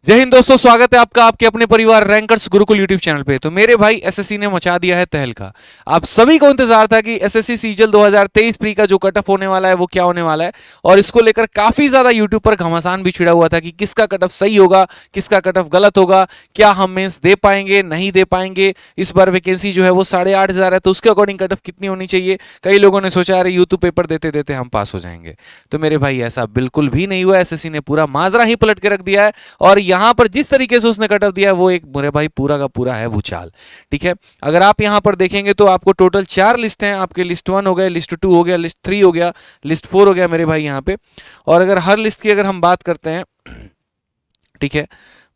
जय हिंद दोस्तों, स्वागत है आपका आपके अपने परिवार रैंकर्स गुरुकुल यूट्यूब चैनल पे। तो मेरे भाई एसएससी ने मचा दिया है तहलका। आप सभी को इंतजार था कि एसएससी सीजल 2023 प्री का जो कट ऑफ होने वाला है वो क्या होने वाला है, और इसको लेकर काफी ज्यादा यूट्यूब पर घमासान भी छिड़ा हुआ था कि किसका कट ऑफ सही होगा, किसका कट ऑफ गलत होगा, क्या हम मेंस दे पाएंगे नहीं दे पाएंगे। इस बार वैकेंसी जो है वो 8,500 है, तो उसके अकॉर्डिंग कट ऑफ कितनी होनी चाहिए। कई लोगों ने सोचा अरे यूट्यूब पेपर देते देते हम पास हो जाएंगे, तो मेरे भाई ऐसा बिल्कुल भी नहीं हुआ। एसएससी ने पूरा माजरा ही पलट के रख दिया है, और यहां पर जिस तरीके से उसने कट ऑफ दिया वो एक मेरे भाई पूरा का पूरा है भूचाल। ठीक है, अगर आप यहां पर देखेंगे तो आपको टोटल 4 लिस्ट हैं आपके। लिस्ट 1 हो गया, लिस्ट 2 हो गया, लिस्ट 3 हो गया, लिस्ट 4 हो गया मेरे भाई यहां पे। और अगर हर लिस्ट की अगर हम बात करते हैं, ठीक है,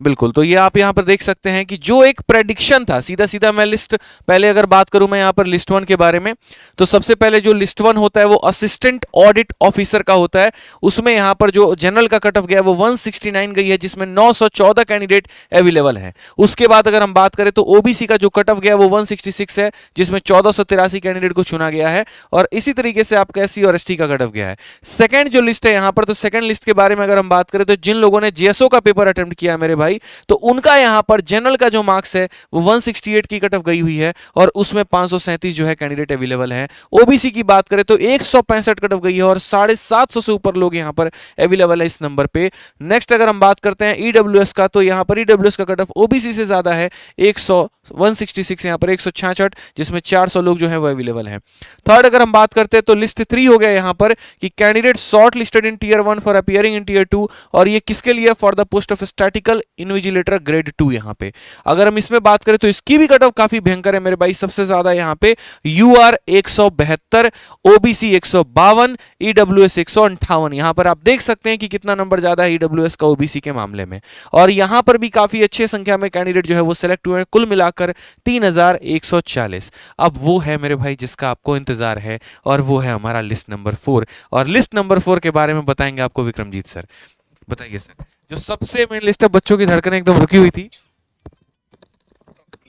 बिल्कुल, तो ये आप यहां पर देख सकते हैं कि जो एक प्रेडिक्शन था, सीधा सीधा मैं लिस्ट पहले अगर बात करूं मैं यहां पर लिस्ट 1 के बारे में, तो सबसे पहले जो लिस्ट 1 होता है वो असिस्टेंट ऑडिट ऑफिसर का होता है। उसमें यहां पर जो जनरल का कट ऑफ गया है वो 169 गई है, जिसमें 914 कैंडिडेट अवेलेबल हैं। उसके बाद अगर हम बात करें तो ओबीसी का जो कट ऑफ गया है वो 166 है, जिसमें 1483 कैंडिडेट को चुना गया है। और इसी तरीके से आपका एससी और एसटी का कट ऑफ गया है। सेकंड जो लिस्ट है यहां पर, तो सेकंड लिस्ट के बारे में अगर हम बात करें तो जिन लोगों ने जीएसओ का पेपर अटेम्प्ट किया मेरे भाई, तो उनका यहां पर जनरल का जो मार्क्स है वो 168 की कट ऑफ गई हुई है, और उसमें 537 जो है कैंडिडेट अवेलेबल है। ओबीसी की बात करें तो 165 कट ऑफ गई है, और 750 से ऊपर लोग यहां पर अवेलेबल है इस नंबर पे। नेक्स्ट अगर हम बात करते हैं ईडब्ल्यूएस का, तो यहां पर ईडब्ल्यूएस का कट ऑफ ओबीसी से ज्यादा है, 166 यहां पर 166, जिसमें 400 लोग जो है वो अवेलेबल है। थर्ड अगर हम बात करते हैं तो लिस्ट 3 हो गया यहां पर कि candidate short listed in tier 1 for appearing in tier 2, और ये किसके लिए, for the post of statistical invigilator grade 2। यहां पे अगर हम इसमें बात करें तो इसकी भी कट ऑफ काफी भयंकर है मेरे भाई। सबसे ज्यादा यहां पे यूआर 172, ओबीसी 152, ईडब्ल्यूएस 158। यहां पर आप देख सकते हैं कि कितना नंबर ज्यादा है ईडब्ल्यूएस का ओबीसी के मामले में। और यहां पर भी काफी अच्छी संख्या में कैंडिडेट जो है वो सिलेक्ट हुए हैं, कुल मिलाकर 3140। अब वो है मेरे भाई जिसका आपको इंतजार है, और वो है हमारा लिस्ट नंबर 4। और लिस्ट नंबर 4 के बारे में बताएंगे आपको विक्रमजीत सर। बताइए सर, जो सबसे मेन लिस्ट है, बच्चों की धड़कनें एकदम रुकी हुई थी।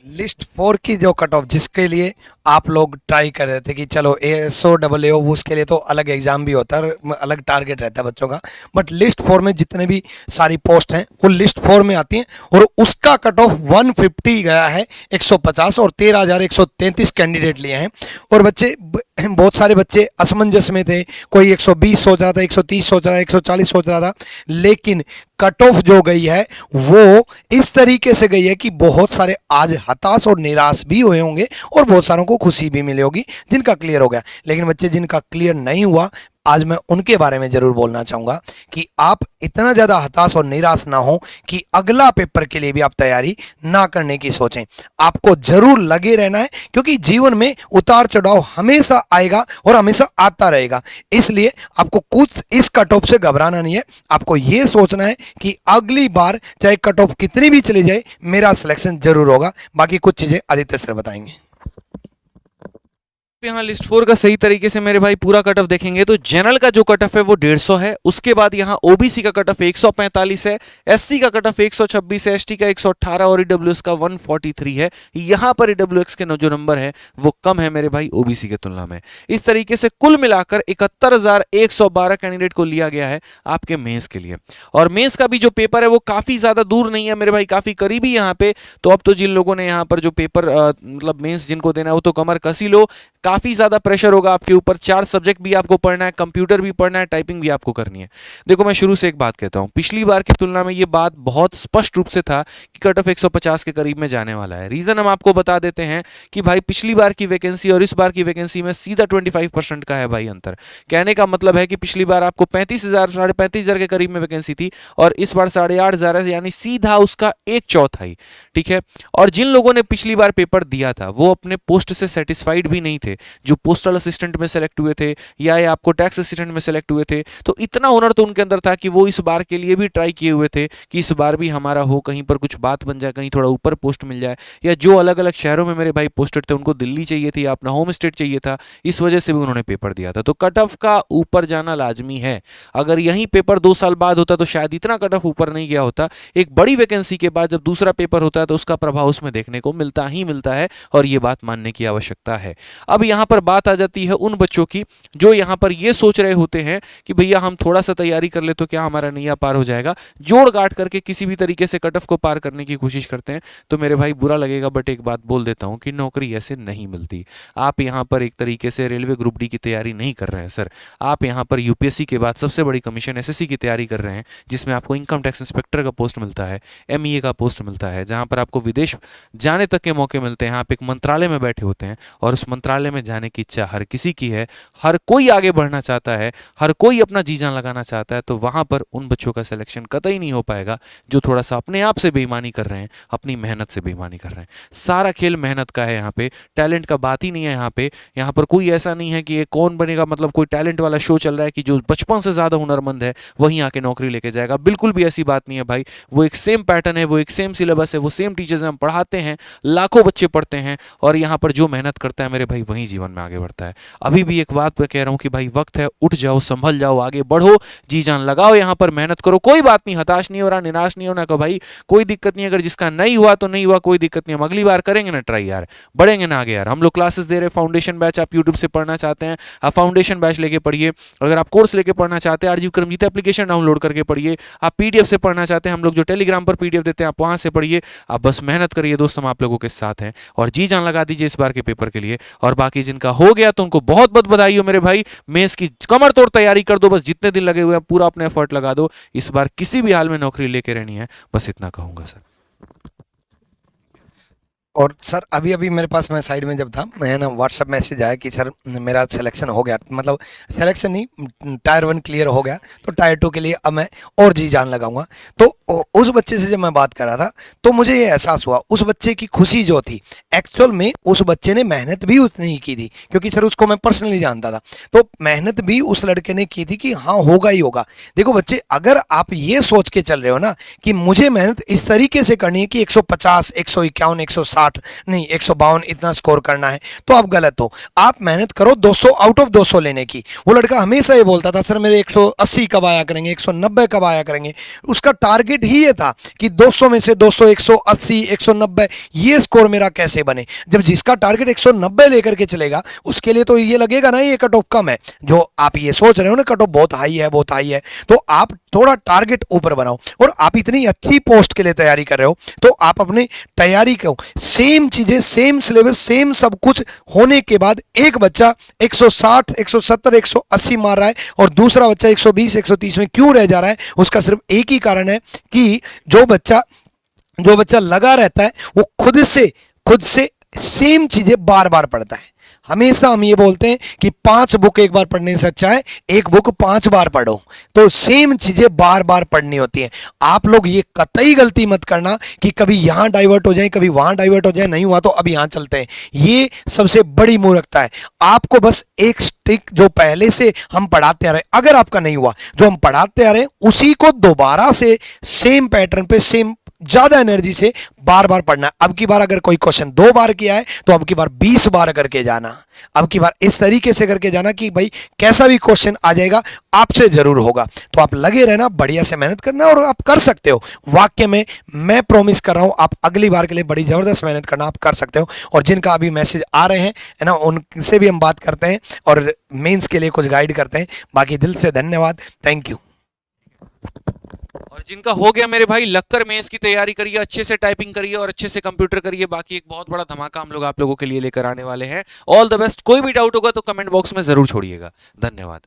लिस्ट 4 की जो कट ऑफ जिसके लिए आप लोग ट्राई कर रहे थे कि चलो ASO AAO, उसके लिए तो अलग एग्जाम भी होता है, अलग टारगेट रहता है बच्चों का। बट लिस्ट 4 में जितने भी सारी पोस्ट हैं वो लिस्ट 4 में आती हैं, और उसका कट ऑफ 150 गया है 150, और 13,133 कैंडिडेट लिए हैं। और बच्चे बहुत सारे बच्चे असमंजस में थे, कोई 120 सोच रहा था, 130 सोच रहा था, 140 सोच रहा था, लेकिन कट ऑफ जो गई है वो इस तरीके से गई है कि बहुत सारे आज हताश और निराश भी हुए होंगे, और बहुत सारों को खुशी भी मिली होगी जिनका क्लियर हो गया। लेकिन बच्चे जिनका क्लियर नहीं हुआ, आज मैं उनके बारे में जरूर बोलना चाहूंगा कि आप इतना ज्यादा हताश और निराश ना हो कि अगला पेपर के लिए भी आप तैयारी ना करने की सोचें। आपको जरूर लगे रहना है, क्योंकि जीवन में उतार चढ़ाव हमेशा आएगा और हमेशा आता रहेगा। इसलिए आपको कुछ इस कट ऑफ से घबराना नहीं है। आपको यह सोचना है कि अगली बार चाहे कट ऑफ कितनी भी चली जाए, मेरा सिलेक्शन जरूर होगा। बाकी कुछ चीजें आदित्य सर बताएंगे। यहाँ लिस्ट 4 का सही तरीके से मेरे भाई पूरा कट ऑफ देखेंगे तो जनरल का जो कट ऑफ है वो 150 है। उसके बाद यहाँ ओबीसी का कट ऑफ 145 है, एससी का कट ऑफ 126 है, एसटी का 118 और ईडब्ल्यूएस का 143 है। यहाँ पर ईडब्ल्यूएस के जो नंबर है वो कम है मेरे भाई ओबीसी के तुलना में। इस तरीके से कुल मिलाकर 71,112 कैंडिडेट को लिया गया है आपके मेंस के लिए। और मेंस का भी जो पेपर है वो काफी ज्यादा दूर नहीं है मेरे भाई, काफी करीबी यहाँ पे। तो अब तो जिन लोगों ने यहाँ पर जो पेपर मतलब मेंस जिनको देना है वो तो कमर कसी लो, काफी ज्यादा प्रेशर होगा आपके ऊपर। 4 सब्जेक्ट भी आपको पढ़ना है, कंप्यूटर भी पढ़ना है, टाइपिंग भी आपको करनी है। देखो मैं शुरू से एक बात कहता हूं, पिछली बार की तुलना में ये बात बहुत स्पष्ट रूप से था कि कट ऑफ 150 के करीब में जाने वाला है। रीजन हम आपको बता देते हैं कि भाई पिछली बार की वैकेंसी और इस बार की वैकेंसी में सीधा 25% का है भाई अंतर। कहने का मतलब है कि पिछली बार आपको 35,000 35,500 के करीब में वैकेंसी थी, और इस बार 8,500, यानी सीधा उसका 1/4। ठीक है, और जिन लोगों ने पिछली बार पेपर दिया था वो अपने पोस्ट से सेटिस्फाइड भी नहीं थे, जो पोस्टल असिस्टेंट में सेलेक्ट हुए थे या ये आपको टैक्स असिस्टेंट में सेलेक्ट हुए थे। तो इतना हुनर तो उनके अंदर था कि वो इस बार के लिए भी ट्राई किए हुए थे कि इस बार भी हमारा हो, कहीं पर कुछ बात बन जाए, कहीं थोड़ा ऊपर पोस्ट मिल जाए। या जो अलग अलग शहरों में मेरे भाई पोस्टेड थे उनको दिल्ली चाहिए थी या अपना होम स्टेट चाहिए था, इस वजह से भी उन्होंने पेपर दिया था। तो कट ऑफ का ऊपर जाना लाजमी है। अगर यही पेपर 2 साल बाद होता तो शायद इतना कट ऑफ ऊपर नहीं गया होता। एक बड़ी वैकेंसी के बाद जब दूसरा पेपर होता है तो उसका प्रभाव उसमें देखने को मिलता ही मिलता है, और ये बात मानने की आवश्यकता है। अब यहाँ पर बात आ जाती है उन बच्चों की जो यहाँ पर ये सोच रहे होते हैं कि भैया हम थोड़ा सा तैयारी कर ले तो क्या हमारा नैया पार हो जाएगा, जोड़ गांठ करके किसी भी तरीके से कट ऑफ को पार करने की कोशिश करते हैं। तो मेरे भाई बुरा लगेगा, बट एक बात बोल देता हूं कि नौकरी ऐसे नहीं मिलती। आप यहाँ पर एक तरीके से रेलवे ग्रुप डी की तैयारी नहीं कर रहे हैं सर, आप यहाँ पर यूपीएससी के बाद सबसे बड़ी कमीशन एसएससी की तैयारी कर रहे हैं, जिसमें आपको इनकम टैक्स इंस्पेक्टर का पोस्ट मिलता है, एमईए का पोस्ट मिलता है, जहाँ पर आपको विदेश जाने तक के मौके मिलते हैं। आप एक मंत्रालय में बैठे होते हैं और उस मंत्रालय में जाने की इच्छा हर किसी की है, हर कोई आगे बढ़ना चाहता है, हर कोई अपना जी जान लगाना चाहता है। तो वहां पर उन बच्चों का सिलेक्शन कतई नहीं हो पाएगा जो थोड़ा सा अपने आप से बेईमानी कर रहे हैं, अपनी मेहनत से बेईमानी कर रहे हैं। सारा खेल मेहनत का है, यहाँ पे टैलेंट का बात ही नहीं है। यहाँ पर कोई ऐसा नहीं है कि ये कौन बनेगा, मतलब कोई टैलेंट वाला शो चल रहा है कि जो बचपन से ज्यादा हुनरमंद है वहीं आके नौकरी लेके जाएगा। बिल्कुल भी ऐसी बात नहीं है भाई, वो एक सेम पैटर्न है, वो एक सेम सिलेबस है, वो सेम टीचर्स हम पढ़ाते हैं, लाखों बच्चे पढ़ते हैं और यहाँ पर जो मेहनत करता है मेरे भाई वही जीवन में आगे बढ़ता है। अभी भी एक बात मैं कह रहा हूँ कि भाई वक्त है, उठ जाओ, संभल जाओ, आगे बढ़ो, जी जान लगाओ, यहाँ पर मेहनत करो। कोई बात नहीं, हताश नहीं हो रहा, निराश नहीं होना का भाई, कोई दिक्कत नहीं। अगर जिसका नहीं हुआ तो नहीं हुआ, कोई दिक्कत नहीं, हम अगली बार करेंगे ना ट्राई यार, बढ़ेंगे ना आगे यार। हम लोग क्लासेस दे रहे, फाउंडेशन बैच आप यूट्यूब से पढ़ना चाहते हैं, आप फाउंडेशन बैच लेके पढ़िए। अगर आप कोर्स लेके पढ़ना चाहते हैं, आरजीव क्रमजीत एप्लीकेशन डाउनलोड करके पढ़िए। आप पीडीएफ से पढ़ना चाहते हैं, हम लोग जो टेलीग्राम पर पीडीएफ देते हैं आप वहां से पढ़िए। आप बस मेहनत करिए दोस्त, हम आप लोगों के साथ हैं और जी जान लगा दीजिए इस बार के पेपर के लिए। और बाकी जिनका हो गया तो उनको बहुत बहुत बधाई हो मेरे भाई, मेंस की कमर तोड़ तैयारी कर दो, बस जितने दिन लगे हुए हैं पूरा अपने एफर्ट लगा दो, इस बार किसी भी हाल में नौकरी लेके रहनी है, बस इतना कहूंगा सर। और सर अभी अभी मेरे पास, मैं साइड में जब था, मैं ना व्हाट्सएप मैसेज आया कि सर मेरा सिलेक्शन हो गया, मतलब सिलेक्शन नहीं, टायर 1 क्लियर हो गया, तो टायर 2 के लिए अब मैं और जी जान लगाऊंगा। तो उस बच्चे से जब मैं बात कर रहा था तो मुझे ये एहसास हुआ उस बच्चे की खुशी जो थी, एक्चुअल में उस बच्चे ने मेहनत भी उतनी ही की थी, क्योंकि सर उसको मैं पर्सनली जानता था, तो मेहनत भी उस लड़के ने की थी कि हाँ होगा ही होगा। देखो बच्चे, अगर आप ये सोच के चल रहे हो ना कि मुझे मेहनत इस तरीके से करनी है कि 150, 151, 160 नहीं 152 इतना स्कोर करना है, तो आप गलत हो। आप मेहनत करो 200 आउट ऑफ 200 लेने की। वो लड़का हमेशा ये बोलता था सर मेरे 180 कब आया करेंगे, 190 कब आया करेंगे। उसका टारगेट ही ये था कि 200 में से 200, 180, 190 ये स्कोर मेरा कैसे बने। जब जिसका टारगेट 190 लेकर के चलेगा उसके लिए तो ये लगेगा ना ये कट ऑफ कम है। जो आप ये सोच रहे हो ना कट ऑफ बहुत हाई है, बहुत हाई है, तो आप थोड़ा टारगेट ऊपर बनाओ। और आप इतनी अच्छी पोस्ट के लिए तैयारी कर रहे हो तो आप अपनी तैयारी को सेम चीजें, सेम सिलेबस, सेम सब कुछ होने के बाद एक बच्चा 160, 170, 180 मार रहा है और दूसरा बच्चा 120, 130 में क्यों रह जा रहा है, उसका सिर्फ एक ही कारण है कि जो बच्चा लगा रहता है वो खुद से सेम चीजें बार बार पढ़ता है। हमेशा हम ये बोलते हैं कि 5 बुक एक बार पढ़ने से अच्छा है एक बुक 5 बार पढ़ो। तो सेम चीजें बार बार पढ़नी होती हैं। आप लोग ये कतई गलती मत करना कि कभी यहां डाइवर्ट हो जाए, कभी वहां डाइवर्ट हो जाए, नहीं हुआ तो अब यहां चलते हैं। ये सबसे बड़ी मूर्खता है। आपको बस एक स्टिक जो पहले से हम पढ़ाते आ रहे, अगर आपका नहीं हुआ जो हम पढ़ाते आ रहे उसी को दोबारा से सेम पैटर्न पे, सेम ज्यादा एनर्जी से बार बार पढ़ना। अब की बार अगर कोई क्वेश्चन 2 बार किया है तो अब की बार 20 बार करके जाना। अब की बार इस तरीके से करके जाना कि भाई कैसा भी क्वेश्चन आ जाएगा आपसे जरूर होगा। तो आप लगे रहना, बढ़िया से मेहनत करना और आप कर सकते हो। वाक्य में मैं प्रॉमिस कर रहा हूं, आप अगली बार के लिए बड़ी जबरदस्त मेहनत करना आप कर सकते हो। और जिनका अभी मैसेज आ रहे हैं है ना, उनसे भी हम बात करते हैं और मेंस के लिए कुछ गाइड करते हैं। बाकी दिल से धन्यवाद, थैंक यू। और जिनका हो गया मेरे भाई, लक्कर मेंस की तैयारी करिए, अच्छे से टाइपिंग करिए और अच्छे से कंप्यूटर करिए। बाकी एक बहुत बड़ा धमाका हम लोग आप लोगों के लिए लेकर आने वाले हैं। All the best. कोई भी डाउट होगा तो कमेंट बॉक्स में जरूर छोड़िएगा। धन्यवाद।